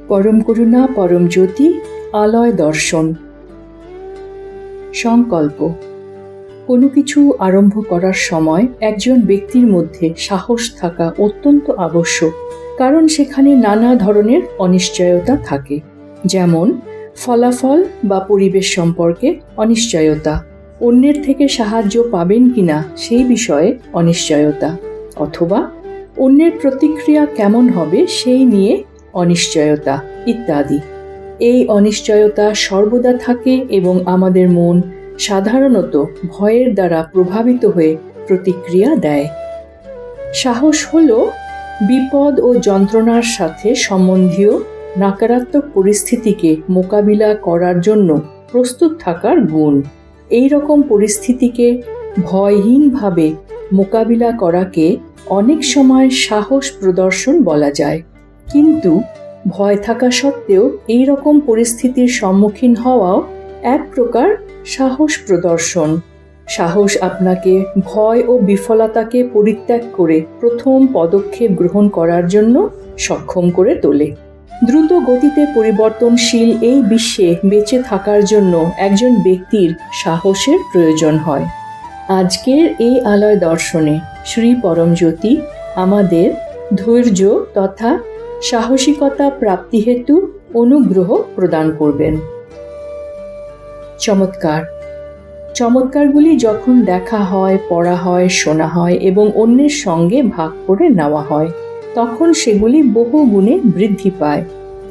পরম করুণা পরম জ্যোতি আলয় দর্শন। সংকল্প। কোনো কিছু আরম্ভ করার সময় একজন ব্যক্তির মধ্যে সাহস থাকা অত্যন্ত আবশ্যক, কারণ সেখানে নানা ধরনের অনিশ্চয়তা থাকে, যেমন ফলাফল বা পরিবেশ সম্পর্কে অনিশ্চয়তা, অন্যের থেকে সাহায্য পাবেন কিনা সেই বিষয়ে অনিশ্চয়তা, অথবা অন্যের প্রতিক্রিয়া কেমন হবে সেই নিয়ে অনিশ্চয়তা ইত্যাদি। এই অনিশ্চয়তা সর্বদা থাকে এবং আমাদের মন সাধারণত ভয়ের দ্বারা প্রভাবিত হয়ে প্রতিক্রিয়া দেয়। সাহস হল বিপদ ও যন্ত্রণার সাথে সম্বন্ধীয় নকারাত্মক পরিস্থিতিকে মোকাবিলা করার জন্য প্রস্তুত থাকার গুণ। এই রকম পরিস্থিতিকে ভয়হীনভাবে মোকাবিলা করাকে অনেক সময় সাহস প্রদর্শন বলা যায়, কিন্তু ভয় থাকা সত্ত্বেও এই রকম পরিস্থিতির সম্মুখীন হওয়াও এক প্রকার সাহস প্রদর্শন। সাহস আপনাকে ভয় ও বিফলতাকে পরিত্যাগ করে প্রথম পদক্ষেপ গ্রহণ করার জন্য সক্ষম করে তোলে। দ্রুত গতিতে পরিবর্তনশীল এই বিশ্বে বেঁচে থাকার জন্য একজন ব্যক্তির সাহসের প্রয়োজন হয়। আজকের এই আলয় দর্শনে শ্রী পরমজ্যোতি আমাদের ধৈর্য তথা সাহসিকতা প্রাপ্তি হেতু অনুগ্রহ প্রদান করবেন। চমৎকার। চমৎকারগুলি যখন দেখা হয়, পড়া হয়, শোনা হয় এবং অন্যের সঙ্গে ভাগ করে নেওয়া হয়, তখন সেগুলি বহু গুণে বৃদ্ধি পায়।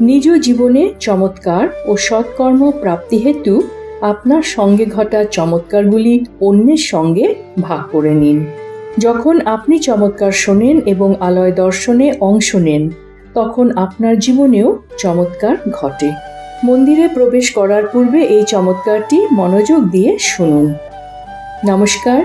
নিজ জীবনে চমৎকার ও সৎকর্ম প্রাপ্তি হেতু আপনার সঙ্গে ঘটা চমৎকারগুলি অন্যের সঙ্গে ভাগ করে নিন। যখন আপনি চমৎকার শোনেন এবং আলয় দর্শনে অংশ নেন, তখন আপনার জীবনেও চমৎকার ঘটে। মন্দিরে প্রবেশ করার পূর্বে এই চমৎকারটি মনোযোগ দিয়ে শুনুন। নমস্কার।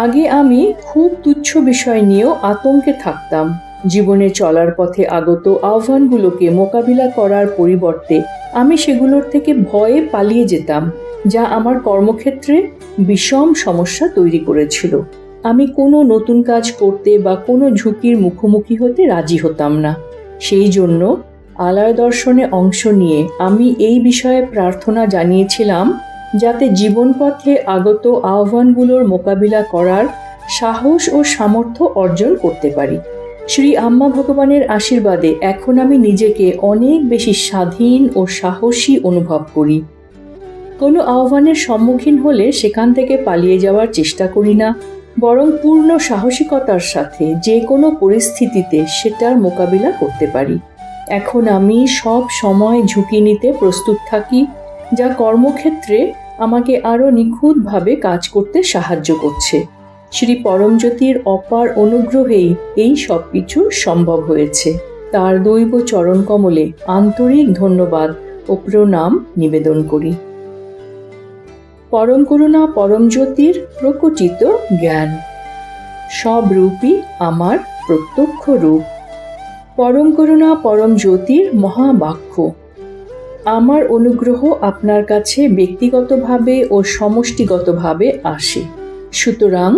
আগে আমি খুব তুচ্ছ বিষয় নিয়েও আতঙ্কে থাকতাম। জীবনে চলার পথে আগত আহ্বানগুলোকে মোকাবিলা করার পরিবর্তে আমি সেগুলোর থেকে ভয়ে পালিয়ে যেতাম, যা আমার কর্মক্ষেত্রে বিষম সমস্যা তৈরি করেছিল। আমি কোনো নতুন কাজ করতে বা কোনো ঝুঁকির মুখোমুখি হতে রাজি হতাম না। সেই জন্য আলয় দর্শনে অংশ নিয়ে আমি এই বিষয়ে প্রার্থনা জানিয়েছিলাম, যাতে জীবনপথে আগত আহ্বানগুলোর মোকাবিলা করার সাহস ও সামর্থ্য অর্জন করতে পারি। শ্রী আম্মা ভগবানের আশীর্বাদে এখন আমি নিজেকে অনেক বেশি স্বাধীন ও সাহসী অনুভব করি। কোনো আহ্বানের সম্মুখীন হলে সেখান থেকে পালিয়ে যাওয়ার চেষ্টা করি না, বরং পূর্ণ সাহসিকতার সাথে যে কোনো পরিস্থিতিতে সেটার মোকাবিলা করতে পারি। এখন আমি সব সময় ঝুঁকি নিতে প্রস্তুত থাকি, যা কর্মক্ষেত্রে আমাকে আরও নিখুঁতভাবে কাজ করতে সাহায্য করছে। শ্রী পরমজ্যোতির অপার অনুগ্রহেই এই সব কিছু সম্ভব হয়েছে। তার দৈব চরণ কমলে আন্তরিক ধন্যবাদ ও প্রণাম নিবেদন করি। পরম করুণা পরম জ্যোতির প্রকটিত জ্ঞান। সব রূপই আমার প্রত্যক্ষ রূপ। পরম করুণা পরম জ্যোতির মহাবাক্য। আমার অনুগ্রহ আপনার কাছে ব্যক্তিগতভাবে ও সমষ্টিগতভাবে আসে। সুতরাং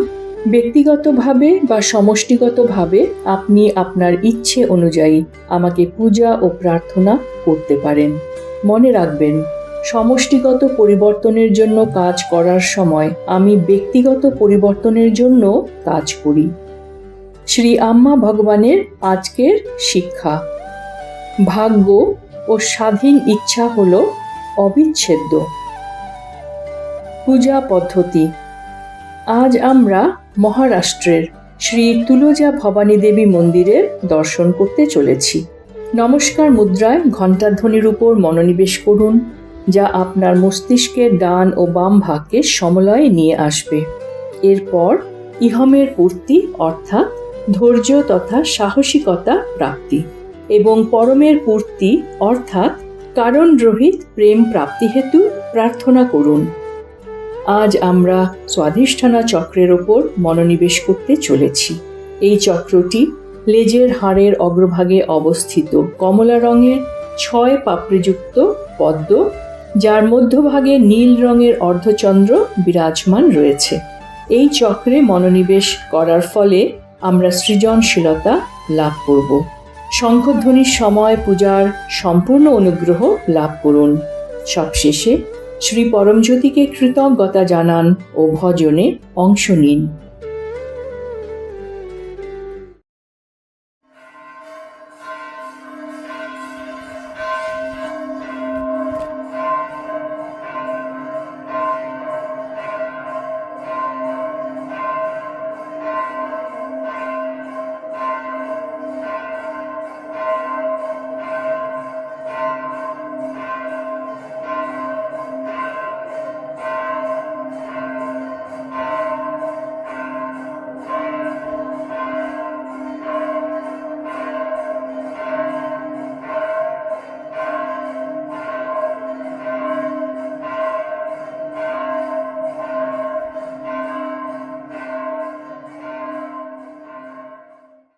ব্যক্তিগতভাবে বা সমষ্টিগতভাবে আপনি আপনার ইচ্ছে অনুযায়ী আমাকে পূজা ও প্রার্থনা করতে পারেন। মনে রাখবেন, সমষ্টিগত পরিবর্তনের জন্য কাজ করার সময় আমি ব্যক্তিগত পরিবর্তনের জন্য কাজ করি। শ্রী আম্মা ভগবানের আজকের শিক্ষা। ভাগ্য ও স্বাধীন ইচ্ছা হল অবিচ্ছেদ্য। পূজা পদ্ধতি। আজ আমরা মহারাষ্ট্রের শ্রী তুলজা ভবানী দেবী মন্দিরের দর্শন করতে চলেছি। নমস্কার মুদ্রায় ঘণ্টাধ্বনির উপর মনোনিবেশ করুন, যা আপনার মস্তিষ্কের ডান ও বাম ভাগকে সমলয়ে নিয়ে আসবে। এরপর ইহমের পূর্তি অর্থাৎ ধৈর্য তথা সাহসিকতা প্রাপ্তি এবং পরমের পূর্তি অর্থাৎ কারণরহিত প্রেম প্রাপ্তি হেতু প্রার্থনা করুন। আজ আমরা স্বাধিষ্ঠানা চক্রের ওপর মনোনিবেশ করতে চলেছি। এই চক্রটি লেজের হাড়ের অগ্রভাগে অবস্থিত কমলা রঙের 6 পাপড়িযুক্ত পদ্ম, যার মধ্যভাগে নীল রঙের অর্ধচন্দ্র বিরাজমান রয়েছে। এই চক্রে মনোনিবেশ করার ফলে আমরা সৃজনশীলতা লাভ করব। শঙ্খধ্বনির সময় পূজার সম্পূর্ণ অনুগ্রহ লাভ করুন। সবশেষে শ্রী পরমজ্যোতিকে কৃতজ্ঞতা জানান ও ভজনে অংশ নিন।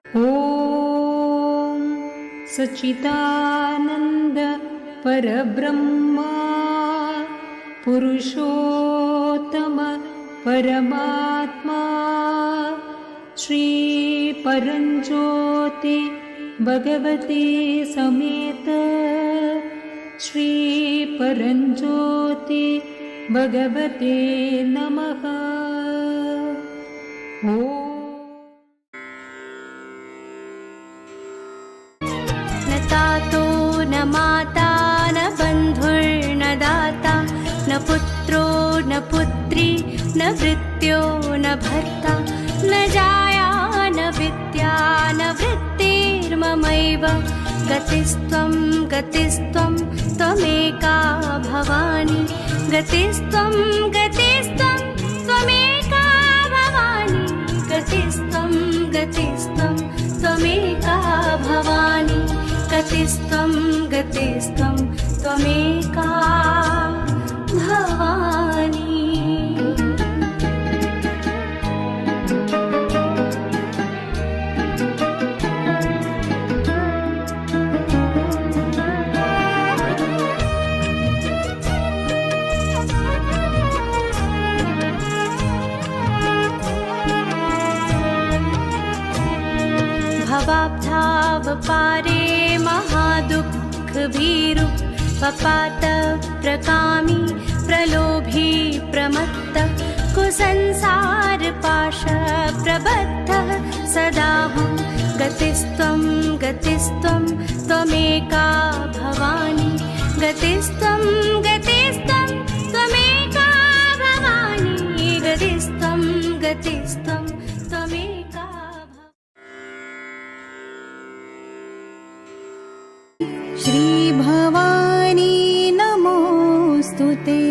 ॐ सच्चिदानन्द परब्रह्मा पुरुषोत्तम परमात्मा श्री परञ्ज्योति भगवते समेत श्री परञ्ज्योति भगवते नमः। तातो न माता न बन्धुर्न दाता न पुत्रो न पुत्री न भृत्यो न भर्ता न जाया न विद्या न वृत्तिर्ममैव गतिस्त्वं गतिस्त्वं त्वमेका भवानी गतिस्त्वं गतिस्त्वं त्वमेका भवानी गतिस्त्वं गतिस्त्वं त्वमेका भवानी गतिस्त्वं गतिस्त्वं त्वमेका भवानी। भवाब्धाव पारे महादुःखभीरु पपात प्रकामी प्रलोभी प्रमत्त कुसंसार पाश प्रबद्धः सदाहं गतिस्त्वं गतिस्त्वं त्वमेका भवानी गतिस्त्वं गतिस्त्वं त्वमेका भवानी गतिस्त्वं गतिस्त्वं त्वमेका। श्री भवानी नमोस्तुते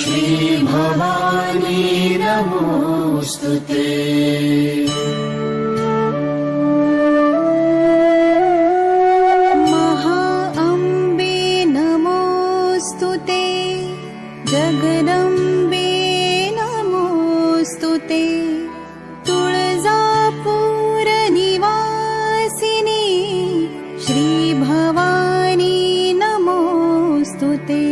श्री भवानी नमोस्तुते महा अम्बे नमोस्तुते जगदम्बे नमोस्तुते तुळजापुर निवासिनी श्री भवानी नमोस्तुते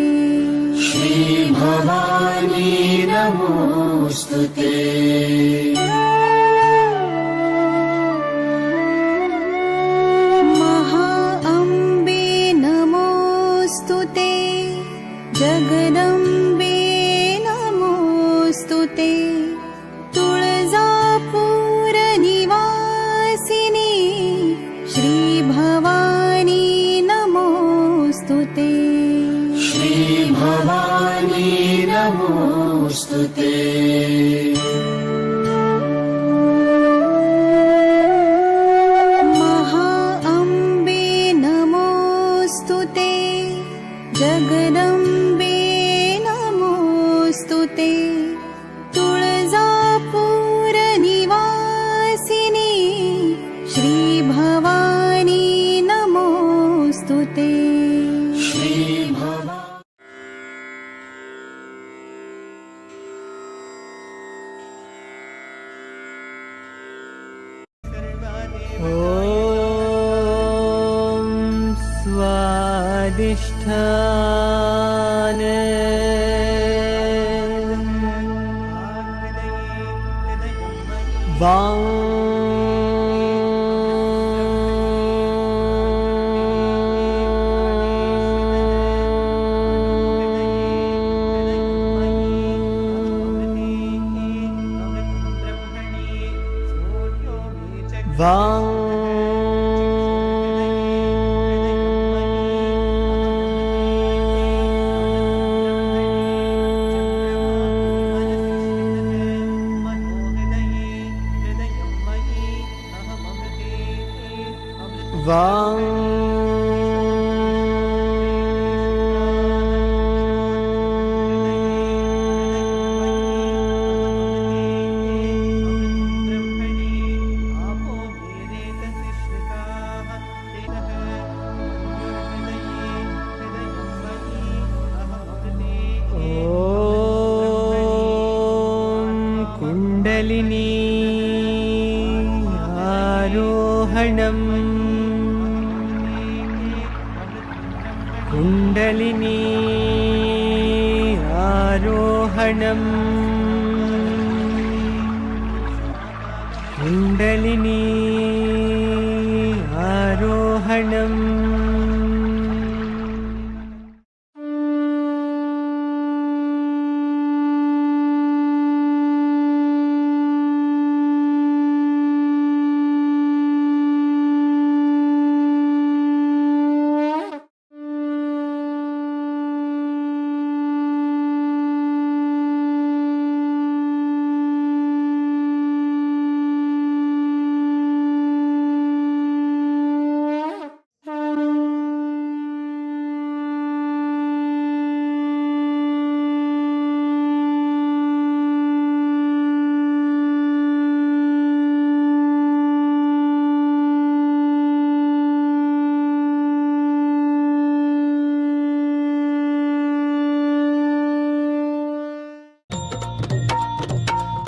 श्री भवानी नमोस्तुते महा अम्बे नमोस्तुते जगदम्बे नमोस्तुते तुळजापुर निवासिनी श्री भवानी नमोस्तुते श्री भवानी नमोस्तुते महा अम्बे नमोस्तुते जगदम्बे नमोस्तुते तुळजापुर निवासिनी श्री भवानी नमोस्तुते श्री भवानी ॐ स्वादिष्ठान वां कुण्डलिनी आरोहणम् कुण्डलिनी आरोहणम् कुण्डलिनी आरोहणम्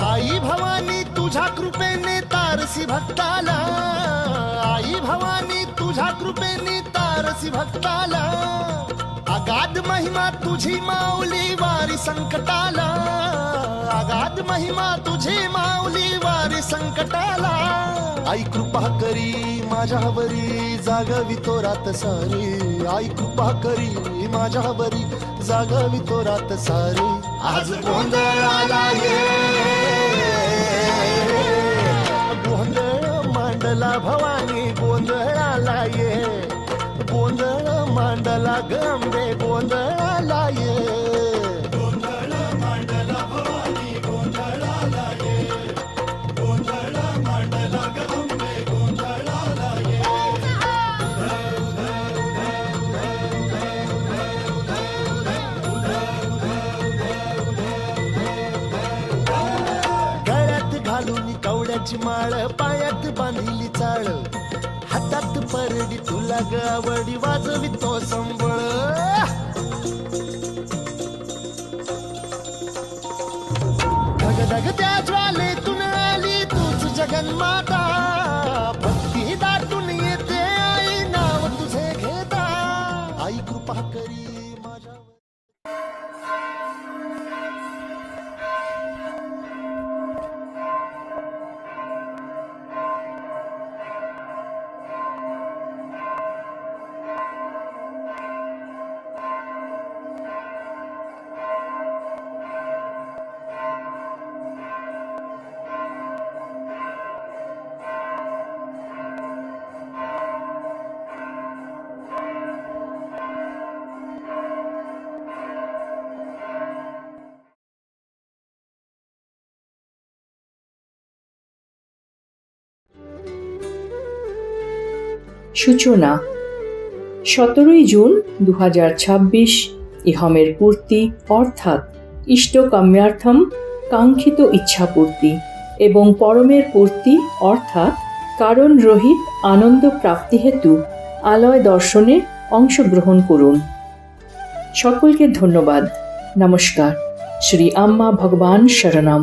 आई भवानी तुझ्या कृपेने तारसी भक्ताला, आई भवानी तुझ्या कृपेने तारसी भक्ताला, अगाध महिमा तुझी माऊली वारी संकटाला, अगाध महिमा तुझी माऊली वारी संकटाला. आई कृपा करी माझ्यावरी जागवी तो रात सारी, आई कृपा करी माझ्यावरी जागवी तो रात सारी. आज गोंधळाला ये गोंधळ मांडला भवानी, गोंधळाला ये गोंधळ मांडला गंबे, गोंधळाला ये गोंधळ मांडला भवानी, गोंधळाला ये गोंधळ मांडला गंबे, गोंधळाला ये. गळ्यात घालून कवड्याची माळ, पायात बांधिली चाळ, हातात परडी तुला ग आवडी, वाजवी तो संबळ. धगधग त्या ज्वालेतून आली तूच जगन्माता, भक्ती दाटून येते आई नाव तुझे घेता. आई कृपा करी माझ्यावर. সূচনা 17 জুন 2026 ইহমের পূর্তি অর্থাৎ ইষ্টকাম্যার্থম কাঙ্ক্ষিত ইচ্ছাপূর্তি এবং পরমের পূর্তি অর্থাৎ কারণ রহিত আনন্দ প্রাপ্তি হেতু আলয় দর্শনে অংশগ্রহণ করুন। সকলকে ধন্যবাদ। নমস্কার। শ্রী আম্মা ভগবান শরণম।